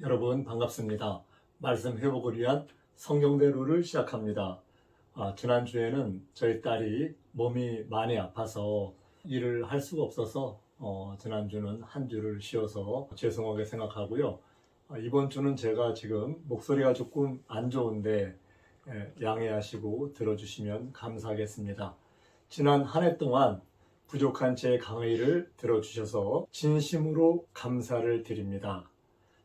여러분 반갑습니다. 말씀 회복을 위한 성경대로를 시작합니다. 지난주에는 저희 딸이 몸이 많이 아파서 일을 할 수가 없어서 지난주는 한 주를 쉬어서 죄송하게 생각하고요. 이번 주는 제가 지금 목소리가 조금 안 좋은데 양해하시고 들어주시면 감사하겠습니다. 지난 한 해 동안 부족한 제 강의를 들어주셔서 진심으로 감사를 드립니다.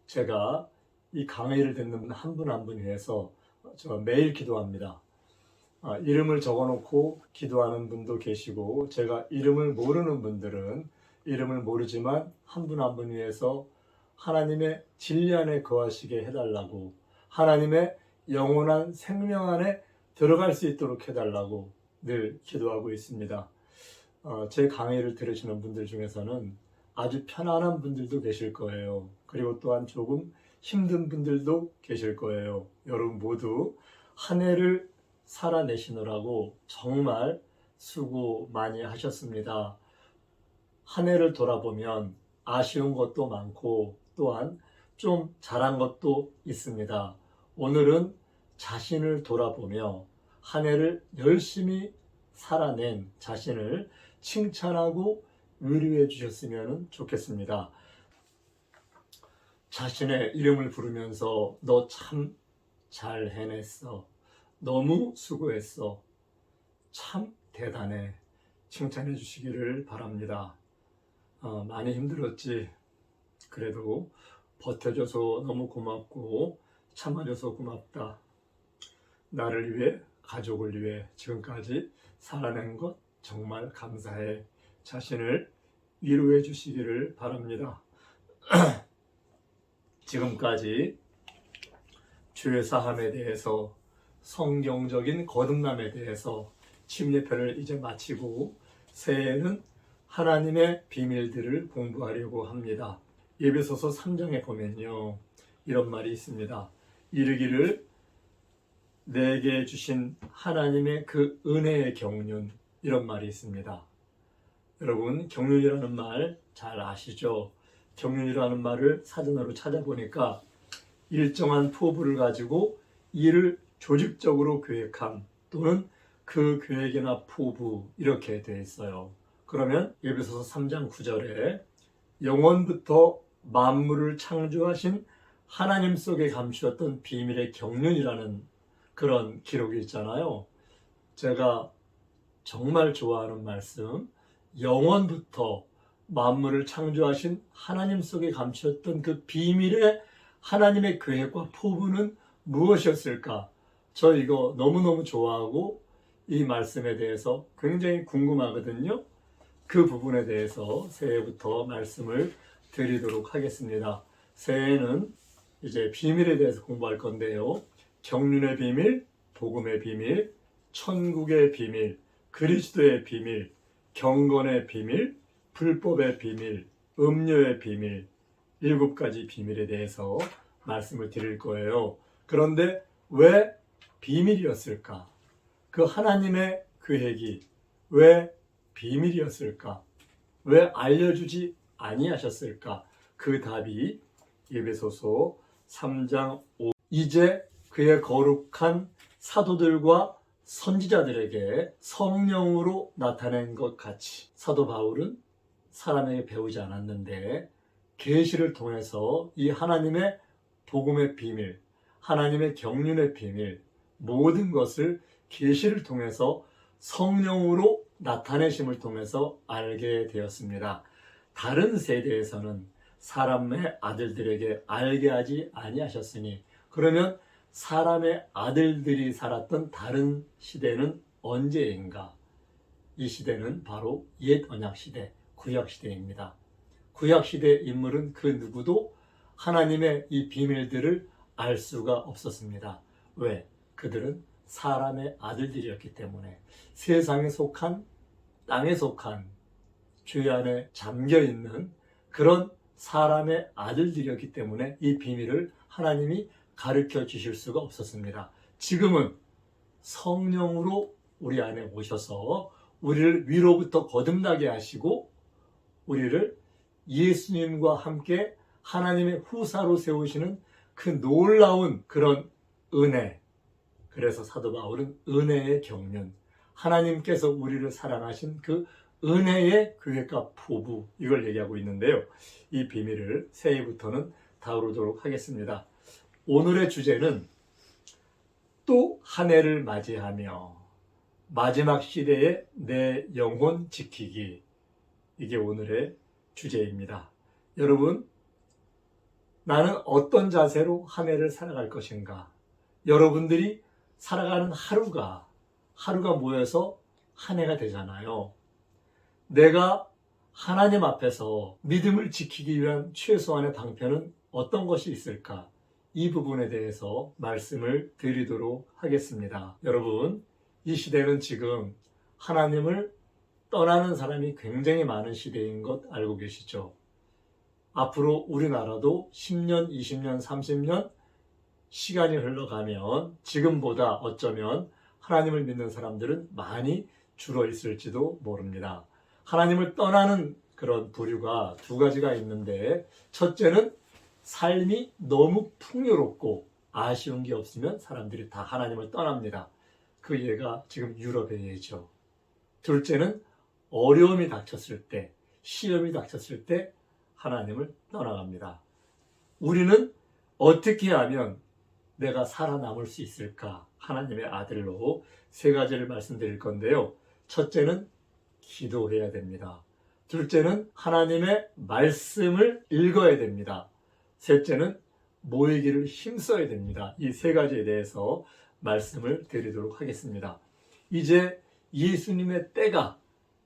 제가 이 강의를 듣는 한 분 한 분 위해서 저 매일 기도합니다. 이름을 적어놓고 기도하는 분도 계시고, 제가 이름을 모르는 분들은 이름을 모르지만 한 분 한 분 위해서 하나님의 진리 안에 거하시게 해달라고, 하나님의 영원한 생명 안에 들어갈 수 있도록 해달라고 늘 기도하고 있습니다. 제 강의를 들으시는 분들 중에서는 아주 편안한 분들도 계실 거예요. 그리고 또한 조금 힘든 분들도 계실 거예요. 여러분 모두 한 해를 살아내시느라고 정말 수고 많이 하셨습니다. 한 해를 돌아보면 아쉬운 것도 많고 또한 좀 잘한 것도 있습니다. 오늘은 자신을 돌아보며 한 해를 열심히 살아낸 자신을 칭찬하고 위로해 주셨으면 좋겠습니다. 자신의 이름을 부르면서 너 참 잘 해냈어. 너무 수고했어. 참 대단해. 칭찬해 주시기를 바랍니다. 많이 힘들었지. 그래도 버텨줘서 너무 고맙고 참아줘서 고맙다. 나를 위해, 가족을 위해 지금까지 살아낸 것 정말 감사해. 자신을 위로해 주시기를 바랍니다. 지금까지 죄사함에 대해서, 성경적인 거듭남에 대해서 침례편을 이제 마치고 새해에는 하나님의 비밀들을 공부하려고 합니다. 에베소서 3장에 보면요, 이런 말이 있습니다. 이르기를 내게 주신 하나님의 그 은혜의 경륜, 이런 말이 있습니다. 여러분, 경륜이라는 말 잘 아시죠? 경륜이라는 말을 사전으로 찾아보니까 일정한 포부를 가지고 일을 조직적으로 계획함, 또는 그 계획이나 포부, 이렇게 되어 있어요. 그러면 에베소서 3장 9절에 영원부터 만물을 창조하신 하나님 속에 감추었던 비밀의 경륜이라는 그런 기록이 있잖아요. 제가 정말 좋아하는 말씀, 영원부터 만물을 창조하신 하나님 속에 감추었던 그 비밀의 하나님의 계획과 포부는 무엇이었을까? 저 이거 너무너무 좋아하고 이 말씀에 대해서 굉장히 궁금하거든요. 그 부분에 대해서 새해부터 말씀을 드리도록 하겠습니다. 새해에는 이제 비밀에 대해서 공부할 건데요. 경륜의 비밀, 복음의 비밀, 천국의 비밀, 그리스도의 비밀, 경건의 비밀, 불법의 비밀, 음료의 비밀, 7가지 비밀에 대해서 말씀을 드릴 거예요. 그런데 왜 비밀이었을까? 그 하나님의 계획이 왜 비밀이었을까? 왜 알려주지 아니하셨을까? 그 답이 에베소서 3장 5. 이제 그의 거룩한 사도들과 선지자들에게 성령으로 나타낸 것 같이, 사도 바울은 사람에게 배우지 않았는데 계시를 통해서 이 하나님의 복음의 비밀, 하나님의 경륜의 비밀, 모든 것을 계시를 통해서 성령으로 나타내심을 통해서 알게 되었습니다. 다른 세대에서는 사람의 아들들에게 알게 하지 아니하셨으니, 그러면 사람의 아들들이 살았던 다른 시대는 언제인가? 이 시대는 바로 옛 언약 시대, 구약 시대입니다. 구약 시대의 인물은 그 누구도 하나님의 이 비밀들을 알 수가 없었습니다. 왜? 그들은 사람의 아들들이었기 때문에, 세상에 속한, 땅에 속한, 죄 안에 잠겨있는 그런 사람의 아들들이었기 때문에 이 비밀을 하나님이 가르쳐 주실 수가 없었습니다. 지금은 성령으로 우리 안에 오셔서 우리를 위로부터 거듭나게 하시고 우리를 예수님과 함께 하나님의 후사로 세우시는 그 놀라운 그런 은혜. 그래서 사도 바울은 은혜의 경륜, 하나님께서 우리를 사랑하신 그 은혜의 계획과 포부, 이걸 얘기하고 있는데요. 이 비밀을 새해부터는 다루도록 하겠습니다. 오늘의 주제는 또 한 해를 맞이하며 마지막 시대에 내 영혼 지키기. 이게 오늘의 주제입니다. 여러분, 나는 어떤 자세로 한 해를 살아갈 것인가? 여러분들이 살아가는 하루가 모여서 한 해가 되잖아요. 내가 하나님 앞에서 믿음을 지키기 위한 최소한의 방편은 어떤 것이 있을까? 이 부분에 대해서 말씀을 드리도록 하겠습니다. 여러분, 이 시대는 지금 하나님을 떠나는 사람이 굉장히 많은 시대인 것 알고 계시죠? 앞으로 우리나라도 10년, 20년, 30년 시간이 흘러가면 지금보다 어쩌면 하나님을 믿는 사람들은 많이 줄어 있을지도 모릅니다. 하나님을 떠나는 그런 부류가 두 가지가 있는데, 첫째는 삶이 너무 풍요롭고 아쉬운 게 없으면 사람들이 다 하나님을 떠납니다. 그 예가 지금 유럽의 예죠. 둘째는 어려움이 닥쳤을 때, 시험이 닥쳤을 때 하나님을 떠나갑니다. 우리는 어떻게 하면 내가 살아남을 수 있을까? 하나님의 아들로 세 가지를 말씀드릴 건데요. 첫째는 기도해야 됩니다. 둘째는 하나님의 말씀을 읽어야 됩니다. 셋째는 모이기를 힘써야 됩니다. 이 세 가지에 대해서 말씀을 드리도록 하겠습니다. 이제 예수님의 때가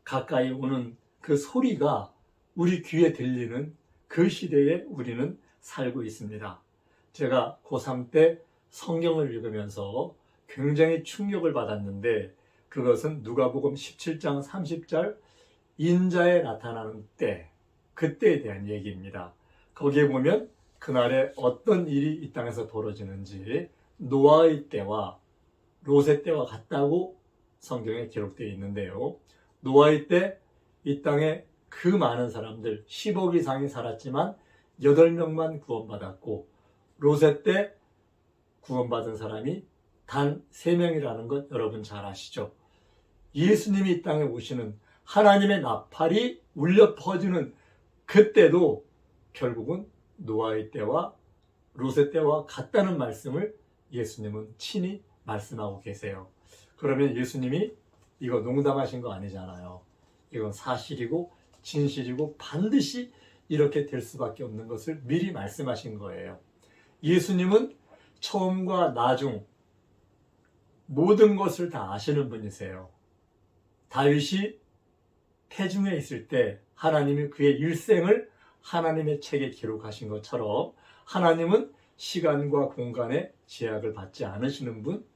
가까이 오는 그 소리가 우리 귀에 들리는 그 시대에 우리는 살고 있습니다. 제가 고3 때 성경을 읽으면서 굉장히 충격을 받았는데, 그것은 누가복음 17장 30절 인자에 나타나는 때, 그때에 대한 얘기입니다. 거기에 보면 그날에 어떤 일이 이 땅에서 벌어지는지 노아의 때와 롯의 때와 같다고 성경에 기록되어 있는데요. 노아의 때 이 땅에 그 많은 사람들 10억 이상이 살았지만 8명만 구원받았고, 롯의 때 구원받은 사람이 단 3명이라는 것 여러분 잘 아시죠? 예수님이 이 땅에 오시는 하나님의 나팔이 울려 퍼지는 그때도 결국은 노아의 때와 롯의 때와 같다는 말씀을 예수님은 친히 말씀하고 계세요. 그러면 예수님이 이거 농담하신 거 아니잖아요. 이건 사실이고 진실이고 반드시 이렇게 될 수밖에 없는 것을 미리 말씀하신 거예요. 예수님은 처음과 나중 모든 것을 다 아시는 분이세요. 다윗이 태중에 있을 때 하나님이 그의 일생을 하나님의 책에 기록하신 것처럼 하나님은 시간과 공간의 제약을 받지 않으시는 분,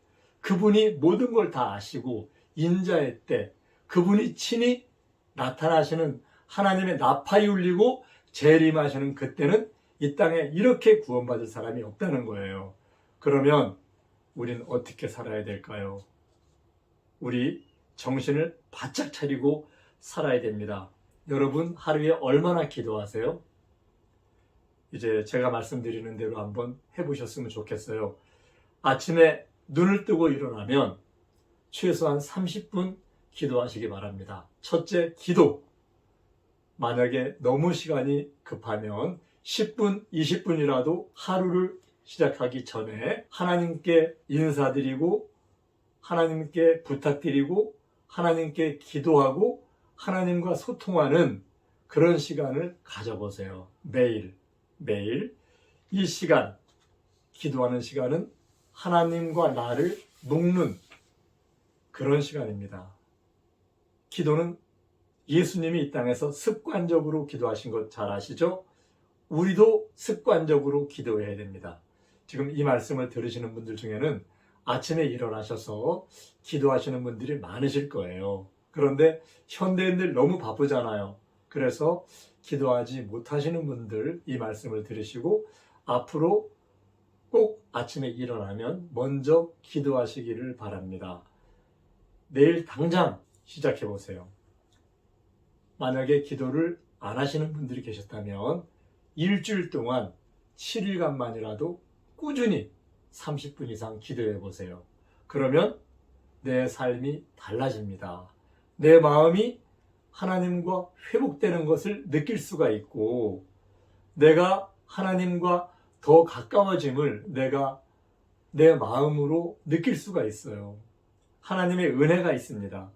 그분이 모든 걸 다 아시고 인자의 때 그분이 친히 나타나시는 하나님의 나팔이 울리고 재림하시는 그때는 이 땅에 이렇게 구원받을 사람이 없다는 거예요. 그러면 우리는 어떻게 살아야 될까요? 우리 정신을 바짝 차리고 살아야 됩니다. 여러분 하루에 얼마나 기도하세요? 이제 제가 말씀드리는 대로 한번 해보셨으면 좋겠어요. 아침에 눈을 뜨고 일어나면 최소한 30분 기도하시기 바랍니다. 첫째, 기도. 만약에 너무 시간이 급하면 10분, 20분이라도 하루를 시작하기 전에 하나님께 인사드리고 하나님께 부탁드리고 하나님께 기도하고 하나님과 소통하는 그런 시간을 가져보세요. 매일 이 시간, 기도하는 시간은 하나님과 나를 묶는 그런 시간입니다. 기도는 예수님이 이 땅에서 습관적으로 기도하신 것 잘 아시죠? 우리도 습관적으로 기도해야 됩니다. 지금 이 말씀을 들으시는 분들 중에는 아침에 일어나셔서 기도하시는 분들이 많으실 거예요. 그런데 현대인들 너무 바쁘잖아요. 그래서 기도하지 못하시는 분들 이 말씀을 들으시고 앞으로 꼭 아침에 일어나면 먼저 기도하시기를 바랍니다. 내일 당장 시작해 보세요. 만약에 기도를 안 하시는 분들이 계셨다면 일주일 동안 7일간만이라도 꾸준히 30분 이상 기도해 보세요. 그러면 내 삶이 달라집니다. 내 마음이 하나님과 회복되는 것을 느낄 수가 있고, 내가 하나님과 더 가까워짐을 내가 내 마음으로 느낄 수가 있어요. 하나님의 은혜가 있습니다.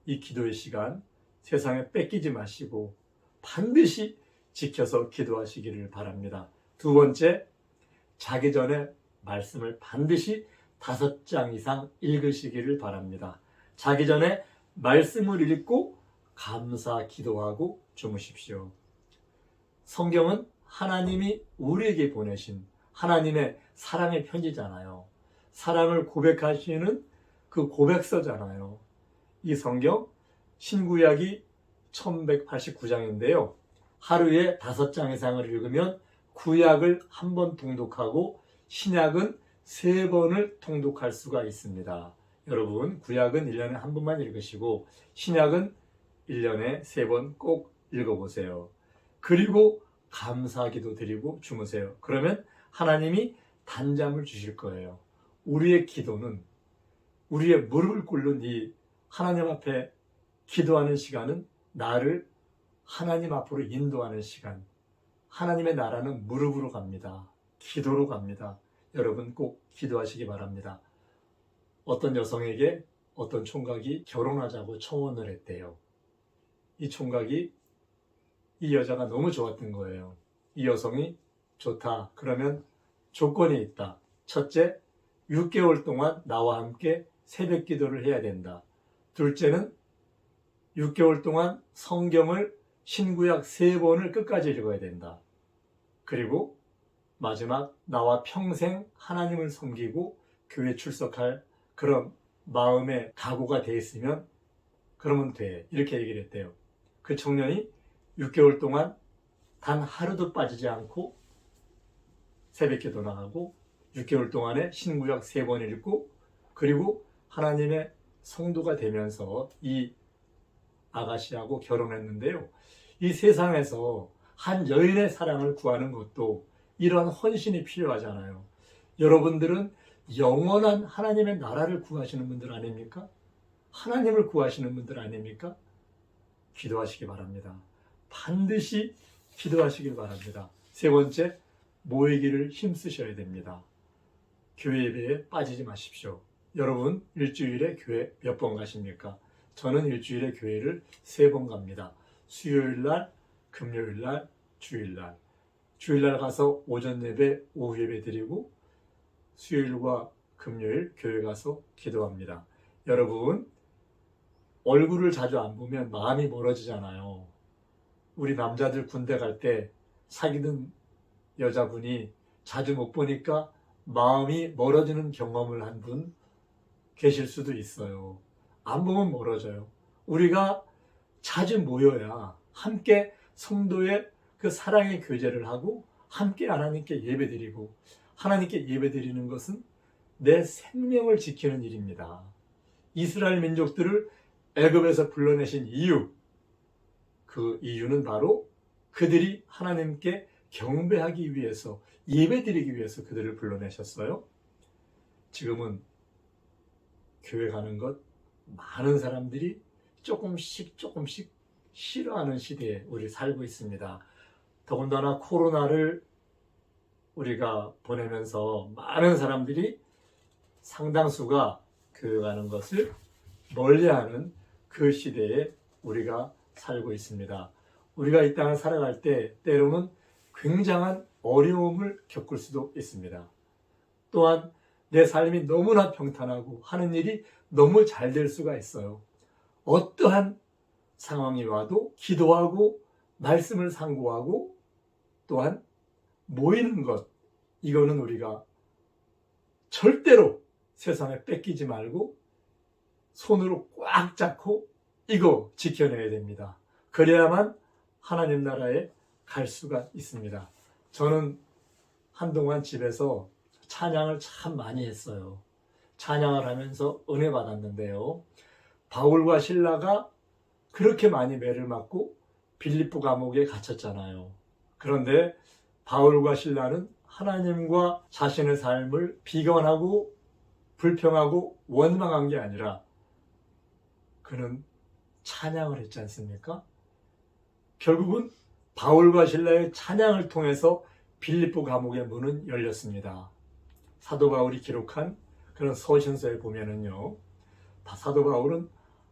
이 기도의 시간 세상에 뺏기지 마시고 반드시 지켜서 기도하시기를 바랍니다. 두 번째, 자기 전에 말씀을 반드시 5장 이상 읽으시기를 바랍니다. 자기 전에 말씀을 읽고 감사 기도하고 주무십시오. 성경은 하나님이 우리에게 보내신 하나님의 사랑의 편지잖아요. 사랑을 고백하시는 그 고백서잖아요. 이 성경 신구약이 1189장인데요. 하루에 5장 이상을 읽으면 구약을 한 번 통독하고 신약은 3번을 통독할 수가 있습니다. 여러분, 구약은 1년에 한 번만 읽으시고 신약은 1년에 3번 꼭 읽어보세요. 그리고 감사기도 드리고 주무세요. 그러면 하나님이 단잠을 주실 거예요. 우리의 기도는, 우리의 무릎을 꿇는 이 하나님 앞에 기도하는 시간은 나를 하나님 앞으로 인도하는 시간. 하나님의 나라는 무릎으로 갑니다. 기도로 갑니다. 여러분 꼭 기도하시기 바랍니다. 어떤 여성에게 어떤 총각이 결혼하자고 청혼을 했대요. 이 총각이 이 여자가 너무 좋았던 거예요. 이 여성이 좋다. 그러면 조건이 있다. 첫째, 6개월 동안 나와 함께 새벽 기도를 해야 된다. 둘째는 6개월 동안 성경을 신구약 3번을 끝까지 읽어야 된다. 그리고 마지막, 나와 평생 하나님을 섬기고 교회 출석할 그런 마음의 각오가 돼 있으면 그러면 돼. 이렇게 얘기를 했대요. 그 청년이 6개월 동안 단 하루도 빠지지 않고 새벽 기도 나가고 6개월 동안에 신구약 3번 읽고 그리고 하나님의 성도가 되면서 이 아가씨하고 결혼했는데요. 이 세상에서 한 여인의 사랑을 구하는 것도 이러한 헌신이 필요하잖아요. 여러분들은 영원한 하나님의 나라를 구하시는 분들 아닙니까? 하나님을 구하시는 분들 아닙니까? 기도하시기 바랍니다. 반드시 기도하시길 바랍니다. 세 번째, 모이기를 힘쓰셔야 됩니다. 교회 예배에 빠지지 마십시오. 여러분, 일주일에 교회 몇 번 가십니까? 저는 일주일에 교회를 3번 갑니다. 수요일날, 금요일날, 주일날. 주일날 가서 오전 예배, 오후 예배 드리고 수요일과 금요일 교회 가서 기도합니다. 여러분, 얼굴을 자주 안 보면 마음이 멀어지잖아요. 우리 남자들 군대 갈 때 사귀는 여자분이 자주 못 보니까 마음이 멀어지는 경험을 한 분 계실 수도 있어요. 안 보면 멀어져요. 우리가 자주 모여야 함께 성도의 그 사랑의 교제를 하고 함께 하나님께 예배드리고, 하나님께 예배드리는 것은 내 생명을 지키는 일입니다. 이스라엘 민족들을 애굽에서 불러내신 이유, 그 이유는 바로 그들이 하나님께 경배하기 위해서, 예배드리기 위해서 그들을 불러내셨어요. 지금은 교회 가는 것 많은 사람들이 조금씩 싫어하는 시대에 우리 살고 있습니다. 더군다나 코로나를 우리가 보내면서 많은 사람들이 상당수가 교회 가는 것을 멀리하는 그 시대에 우리가 살고 있습니다. 우리가 이 땅을 살아갈 때 때로는 굉장한 어려움을 겪을 수도 있습니다. 또한 내 삶이 너무나 평탄하고 하는 일이 너무 잘 될 수가 있어요. 어떠한 상황이 와도 기도하고 말씀을 상고하고 또한 모이는 것, 이거는 우리가 절대로 세상에 뺏기지 말고 손으로 꽉 잡고 이거 지켜내야 됩니다. 그래야만 하나님 나라에 갈 수가 있습니다. 저는 한동안 집에서 찬양을 참 많이 했어요. 찬양을 하면서 은혜 받았는데요. 바울과 신라가 그렇게 많이 매를 맞고 빌립보 감옥에 갇혔잖아요. 그런데 바울과 실라는 하나님과 자신의 삶을 비관하고 불평하고 원망한 게 아니라 그는 찬양을 했지 않습니까? 결국은 바울과 실라의 찬양을 통해서 빌립보 감옥의 문은 열렸습니다. 사도 바울이 기록한 그런 서신서에 보면은요, 사도 바울은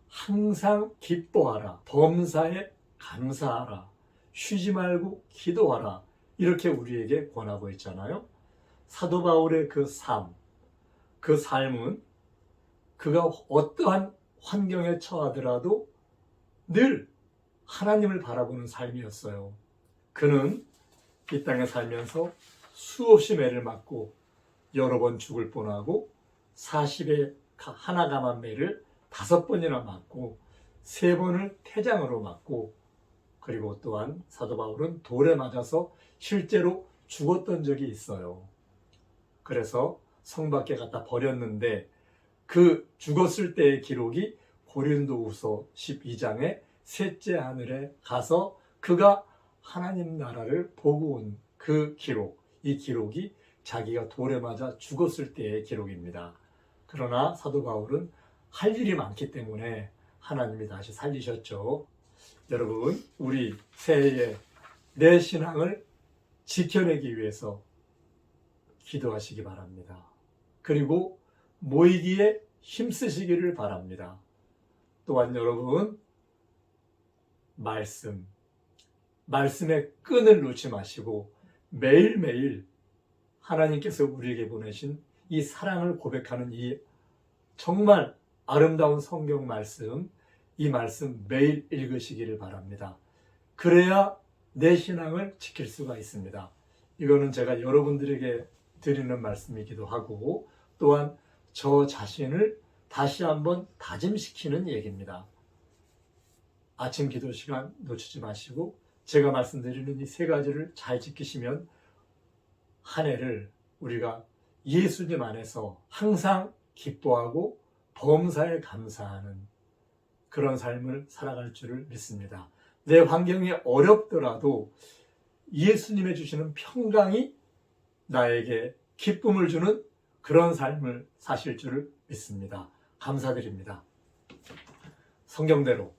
항상 기뻐하라, 범사에 감사하라, 쉬지 말고 기도하라, 이렇게 우리에게 권하고 있잖아요. 사도 바울의 그 삶은 그가 어떠한 환경에 처하더라도 늘 하나님을 바라보는 삶이었어요. 그는 이 땅에 살면서 수없이 매를 맞고 여러 번 죽을 뻔하고 40에 하나 감한 매를 5번이나 맞고 3번을 태장으로 맞고, 그리고 또한 사도 바울은 돌에 맞아서 실제로 죽었던 적이 있어요. 그래서 성 밖에 갖다 버렸는데 그 죽었을 때의 기록이 고린도후서 12장의 셋째 하늘에 가서 그가 하나님 나라를 보고 온 그 기록, 이 기록이 자기가 돌에 맞아 죽었을 때의 기록입니다. 그러나 사도 바울은 할 일이 많기 때문에 하나님이 다시 살리셨죠. 여러분, 우리 새해에 내 신앙을 지켜내기 위해서 기도하시기 바랍니다. 그리고 모이기에 힘쓰시기를 바랍니다. 또한 여러분, 말씀의 끈을 놓지 마시고 매일매일 하나님께서 우리에게 보내신 이 사랑을 고백하는 이 정말 아름다운 성경 말씀, 이 말씀 매일 읽으시기를 바랍니다. 그래야 내 신앙을 지킬 수가 있습니다. 이거는 제가 여러분들에게 드리는 말씀이기도 하고, 또한 저 자신을 다시 한번 다짐시키는 얘기입니다. 아침 기도 시간 놓치지 마시고 제가 말씀드리는 이 3가지를 잘 지키시면 한 해를 우리가 예수님 안에서 항상 기뻐하고 범사에 감사하는 그런 삶을 살아갈 줄을 믿습니다. 내 환경이 어렵더라도 예수님의 주시는 평강이 나에게 기쁨을 주는 그런 삶을 사실 줄을 믿습니다. 감사드립니다. 성경대로